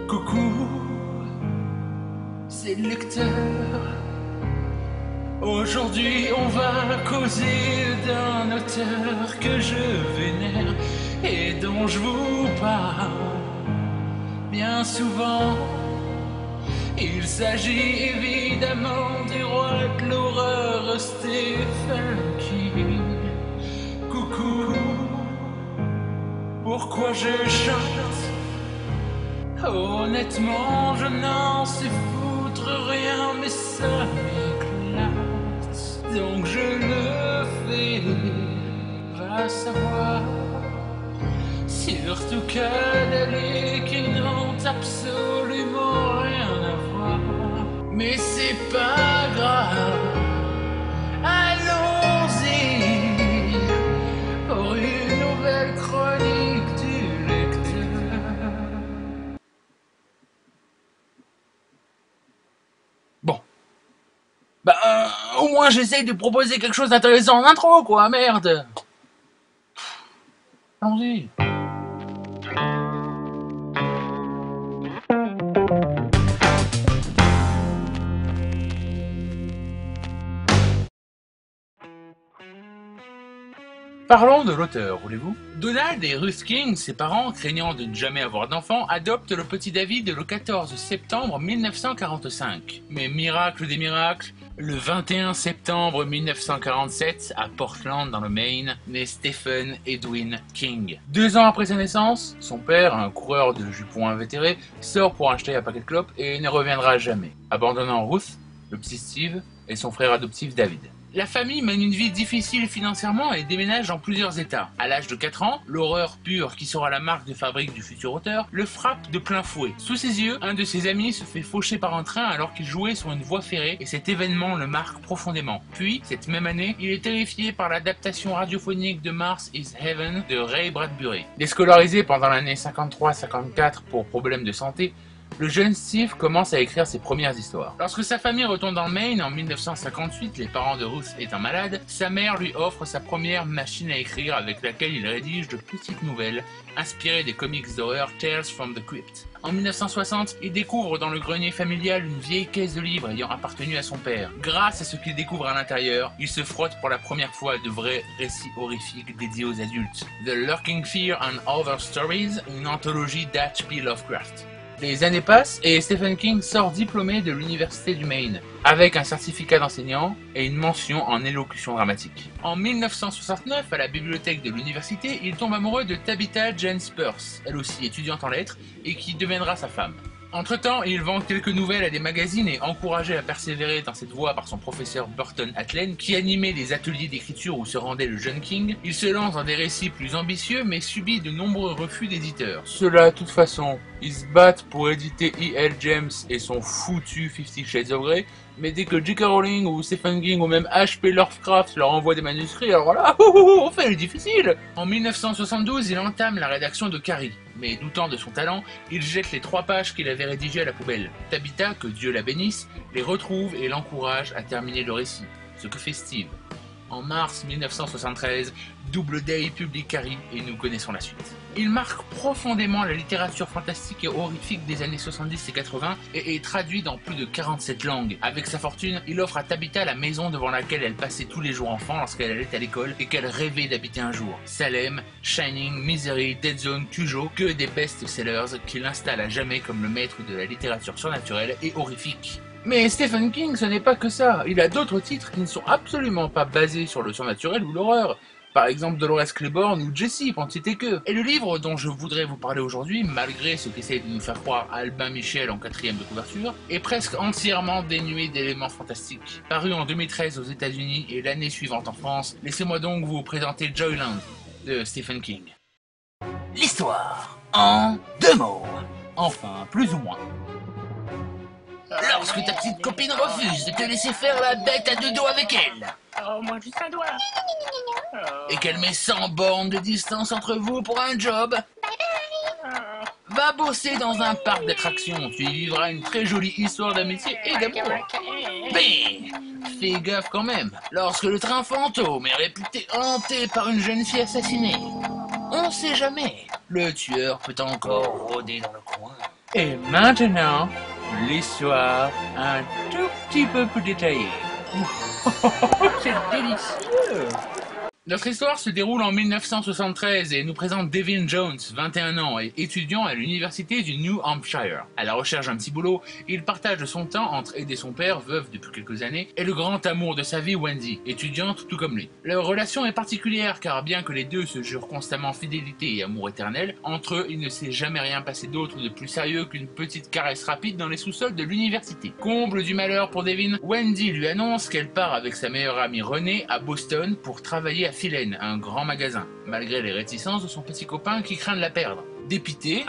Coucou, c'est le lecteur. Aujourd'hui on va causer d'un auteur que je vénère et dont je vous parle bien souvent. Il s'agit évidemment du roi de l'horreur, Stephen King. Coucou, pourquoi je chante? Honnêtement, je n'en sais foutre rien, mais ça m'éclate. Donc je le fais, va savoir. Surtout qu'elle qui n'ont absolument rien à voir. Mais c'est pas grave, allons-y pour une nouvelle chronique du lecteur. Bon, au moins j'essaye de proposer quelque chose d'intéressant en intro, quoi, merde. Allons-y. Parlons de l'auteur, voulez-vous? Donald et Ruth King, ses parents, craignant de ne jamais avoir d'enfant, adoptent le petit David le 14 septembre 1945. Mais miracle des miracles, le 21 septembre 1947, à Portland dans le Maine, naît Stephen Edwin King. 2 ans après sa naissance, son père, un coureur de jupons invétéré, sort pour acheter un paquet de clopes et ne reviendra jamais, abandonnant Ruth, le petit Steve, et son frère adoptif David. La famille mène une vie difficile financièrement et déménage dans plusieurs états. À l'âge de 4 ans, l'horreur pure qui sera la marque de fabrique du futur auteur le frappe de plein fouet. Sous ses yeux, un de ses amis se fait faucher par un train alors qu'il jouait sur une voie ferrée et cet événement le marque profondément. Puis, cette même année, il est terrifié par l'adaptation radiophonique de Mars is Heaven de Ray Bradbury. Déscolarisé pendant l'année 53-54 pour problèmes de santé, le jeune Steve commence à écrire ses premières histoires. Lorsque sa famille retourne dans le Maine en 1958, les parents de Ruth étant malades, sa mère lui offre sa première machine à écrire avec laquelle il rédige de petites nouvelles inspirées des comics d'horreur Tales from the Crypt. En 1960, il découvre dans le grenier familial une vieille caisse de livres ayant appartenu à son père. Grâce à ce qu'il découvre à l'intérieur, il se frotte pour la première fois à de vrais récits horrifiques dédiés aux adultes. The Lurking Fear and Other Stories, une anthologie d'H.P. Lovecraft. Les années passent et Stephen King sort diplômé de l'université du Maine, avec un certificat d'enseignant et une mention en élocution dramatique. En 1969, à la bibliothèque de l'université, il tombe amoureux de Tabitha Jane Spears, elle aussi étudiante en lettres, et qui deviendra sa femme. Entre-temps, il vend quelques nouvelles à des magazines et encouragé à persévérer dans cette voie par son professeur Burton Atlen, qui animait des ateliers d'écriture où se rendait le jeune King, il se lance dans des récits plus ambitieux mais subit de nombreux refus d'éditeurs. Ceux-là, de toute façon, ils se battent pour éditer E.L. James et son foutu 50 Shades of Grey, mais dès que J.K. Rowling ou Stephen King ou même H.P. Lovecraft leur envoient des manuscrits, alors là, on fait le difficile. En 1972, il entame la rédaction de Carrie, mais doutant de son talent, il jette les 3 pages qu'il avait rédigées à la poubelle. Tabitha, que Dieu la bénisse, les retrouve et l'encourage à terminer le récit, ce que fait Steve. En mars 1973, Doubleday publie Carrie et nous connaissons la suite. Il marque profondément la littérature fantastique et horrifique des années 70 et 80 et est traduit dans plus de 47 langues. Avec sa fortune, il offre à Tabitha la maison devant laquelle elle passait tous les jours enfant lorsqu'elle allait à l'école et qu'elle rêvait d'habiter un jour. Salem, Shining, Misery, Dead Zone, Cujo, que des best-sellers qui l'installent à jamais comme le maître de la littérature surnaturelle et horrifique. Mais Stephen King, ce n'est pas que ça. Il a d'autres titres qui ne sont absolument pas basés sur le surnaturel ou l'horreur. Par exemple Dolores Claiborne ou Jessie, pour ne citer que. Et le livre dont je voudrais vous parler aujourd'hui, malgré ce qu'essaye de nous faire croire Albin Michel en 4e de couverture, est presque entièrement dénué d'éléments fantastiques. Paru en 2013 aux États-Unis et l'année suivante en France, laissez-moi donc vous présenter Joyland de Stephen King. L'histoire en 2 mots. Enfin, plus ou moins. Lorsque ta petite copine refuse de te laisser faire la bête à 2 doigts avec elle. Oh, moi juste un doigt. Et qu'elle met 100 bornes de distance entre vous pour un job. Va bosser dans un parc d'attractions. Tu y vivras une très jolie histoire d'amitié et d'amour. Mais fais gaffe quand même. Lorsque le train fantôme est réputé hanté par une jeune fille assassinée, on sait jamais. Le tueur peut encore rôder dans le coin. Et maintenant, l'histoire un tout petit peu plus détaillée. C'est délicieux! Notre histoire se déroule en 1973 et nous présente Devin Jones, 21 ans, et étudiant à l'université du New Hampshire. À la recherche d'un petit boulot, il partage son temps entre aider son père, veuf depuis quelques années, et le grand amour de sa vie, Wendy, étudiante tout comme lui. Leur relation est particulière car bien que les deux se jurent constamment fidélité et amour éternel, entre eux il ne s'est jamais rien passé d'autre de plus sérieux qu'une petite caresse rapide dans les sous-sols de l'université. Comble du malheur pour Devin, Wendy lui annonce qu'elle part avec sa meilleure amie Renée à Boston pour travailler à Philen, un grand magasin, malgré les réticences de son petit copain qui craint de la perdre. Dépité,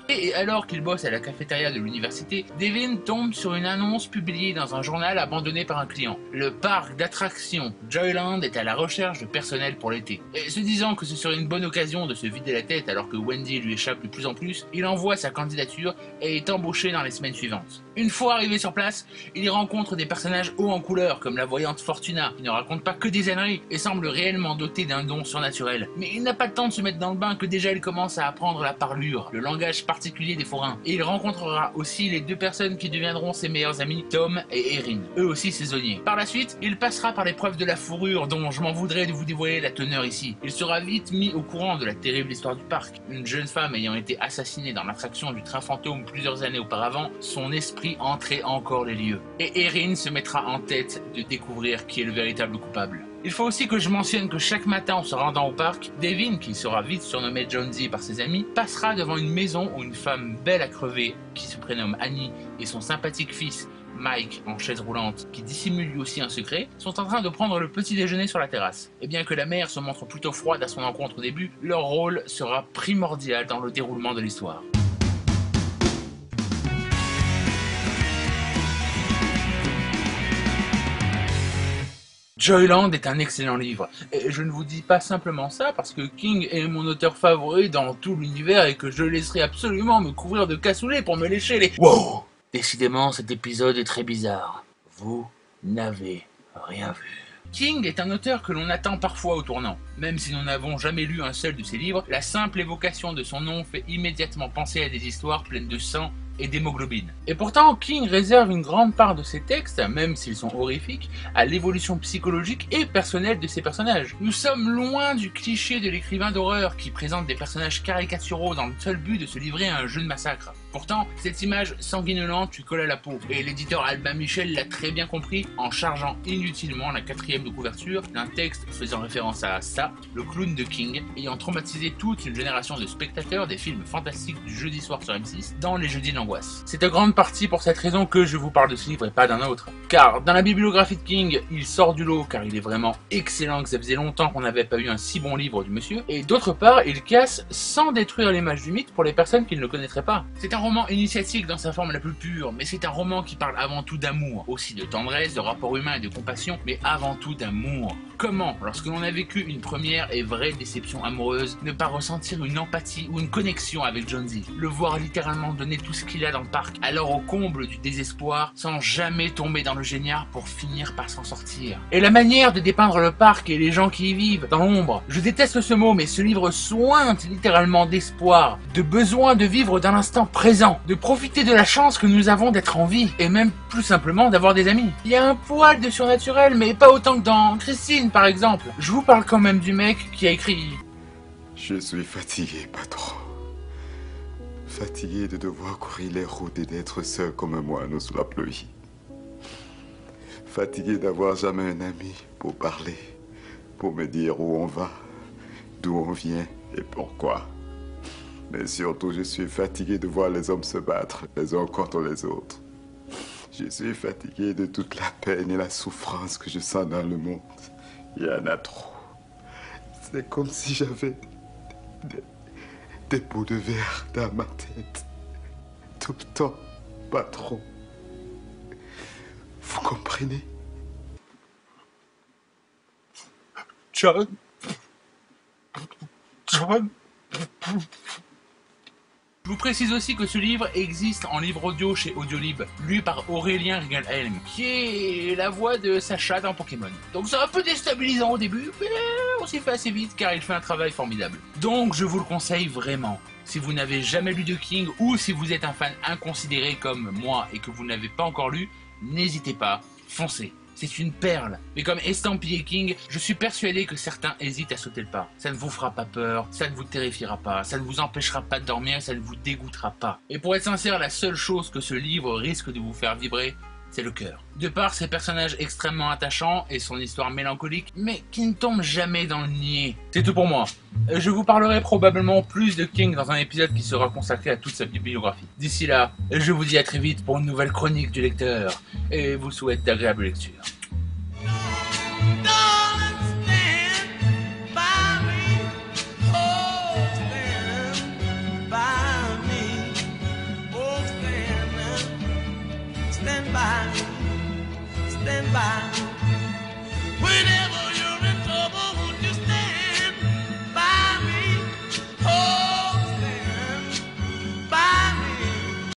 et alors qu'il bosse à la cafétéria de l'université, Devin tombe sur une annonce publiée dans un journal abandonné par un client. Le parc d'attractions Joyland est à la recherche de personnel pour l'été. Et se disant que ce serait une bonne occasion de se vider la tête alors que Wendy lui échappe de plus en plus, il envoie sa candidature et est embauché dans les semaines suivantes. Une fois arrivé sur place, il y rencontre des personnages hauts en couleur comme la voyante Fortuna, qui ne raconte pas que des âneries et semble réellement doté d'un don surnaturel. Mais il n'a pas le temps de se mettre dans le bain que déjà il commence à apprendre la parlure, le langage particulier des forains. Et il rencontrera aussi les deux personnes qui deviendront ses meilleurs amis, Tom et Erin, eux aussi saisonniers. Par la suite, il passera par l'épreuve de la fourrure dont je m'en voudrais de vous dévoiler la teneur ici. Il sera vite mis au courant de la terrible histoire du parc. Une jeune femme ayant été assassinée dans l'attraction du train fantôme plusieurs années auparavant, son esprit entrait encore les lieux. Et Erin se mettra en tête de découvrir qui est le véritable coupable. Il faut aussi que je mentionne que chaque matin en se rendant au parc, Devin, qui sera vite surnommé Jonesy par ses amis, passera devant une maison où une femme belle à crever, qui se prénomme Annie, et son sympathique fils, Mike, en chaise roulante, qui dissimule lui aussi un secret, sont en train de prendre le petit déjeuner sur la terrasse. Et bien que la mère se montre plutôt froide à son encontre au début, leur rôle sera primordial dans le déroulement de l'histoire. Joyland est un excellent livre, et je ne vous dis pas simplement ça parce que King est mon auteur favori dans tout l'univers et que je laisserai absolument me couvrir de cassoulet pour me lécher les... Wow! Décidément, cet épisode est très bizarre. Vous n'avez rien vu. King est un auteur que l'on attend parfois au tournant. Même si nous n'avons jamais lu un seul de ses livres, la simple évocation de son nom fait immédiatement penser à des histoires pleines de sang et d'hémoglobine. Et pourtant, King réserve une grande part de ses textes, même s'ils sont horrifiques, à l'évolution psychologique et personnelle de ses personnages. Nous sommes loin du cliché de l'écrivain d'horreur qui présente des personnages caricaturaux dans le seul but de se livrer à un jeu de massacre. Pourtant, cette image sanguinolente lui colle à la peau, et l'éditeur Albin Michel l'a très bien compris en chargeant inutilement la 4e de couverture d'un texte faisant référence à ça, le clown de King, ayant traumatisé toute une génération de spectateurs des films fantastiques du jeudi soir sur M6 dans les jeudis de l'angoisse. C'est en grande partie pour cette raison que je vous parle de ce livre et pas d'un autre. Car dans la bibliographie de King, il sort du lot car il est vraiment excellent, que ça faisait longtemps qu'on n'avait pas eu un si bon livre du monsieur, et d'autre part, il casse sans détruire l'image du mythe pour les personnes qui ne le connaîtraient pas. C'est un roman initiatique dans sa forme la plus pure, mais c'est un roman qui parle avant tout d'amour, aussi de tendresse, de rapport humain et de compassion, mais avant tout d'amour. Comment, lorsque l'on a vécu une première et vraie déception amoureuse, ne pas ressentir une empathie ou une connexion avec Jonesy, le voir littéralement donner tout ce qu'il a dans le parc, alors au comble du désespoir, sans jamais tomber dans le géniard pour finir par s'en sortir. Et la manière de dépeindre le parc et les gens qui y vivent, dans l'ombre. Je déteste ce mot, mais ce livre sointe littéralement d'espoir, de besoin de vivre dans l'instant présent, de profiter de la chance que nous avons d'être en vie, et même plus simplement d'avoir des amis. Il y a un poil de surnaturel, mais pas autant que dans Christine par exemple. Je vous parle quand même du mec qui a écrit... Je suis fatigué, patron. Fatigué de devoir courir les routes et d'être seul comme un moineau sous la pluie. Fatigué d'avoir jamais un ami pour parler, pour me dire où on va, d'où on vient et pourquoi. Mais surtout, je suis fatigué de voir les hommes se battre les uns contre les autres. Je suis fatigué de toute la peine et la souffrance que je sens dans le monde. Il y en a trop. C'est comme si j'avais des bouts de verre dans ma tête. Tout le temps, patron. Vous comprenez? John... vous précise aussi que ce livre existe en livre audio chez Audiolib, lu par Aurélien Rigelhelm, qui est la voix de Sacha dans Pokémon. Donc c'est un peu déstabilisant au début, mais on s'y fait assez vite car il fait un travail formidable. Donc je vous le conseille vraiment. Si vous n'avez jamais lu de King ou si vous êtes un fan inconsidéré comme moi et que vous n'avez pas encore lu, n'hésitez pas, foncez. C'est une perle. Mais comme estampillé King, je suis persuadé que certains hésitent à sauter le pas. Ça ne vous fera pas peur, ça ne vous terrifiera pas, ça ne vous empêchera pas de dormir, ça ne vous dégoûtera pas. Et pour être sincère, la seule chose que ce livre risque de vous faire vibrer, c'est le cœur. De par ses personnages extrêmement attachants et son histoire mélancolique, mais qui ne tombe jamais dans le niais. C'est tout pour moi. Je vous parlerai probablement plus de King dans un épisode qui sera consacré à toute sa bibliographie. D'ici là, je vous dis à très vite pour une nouvelle chronique du lecteur, et vous souhaite d'agréables lectures.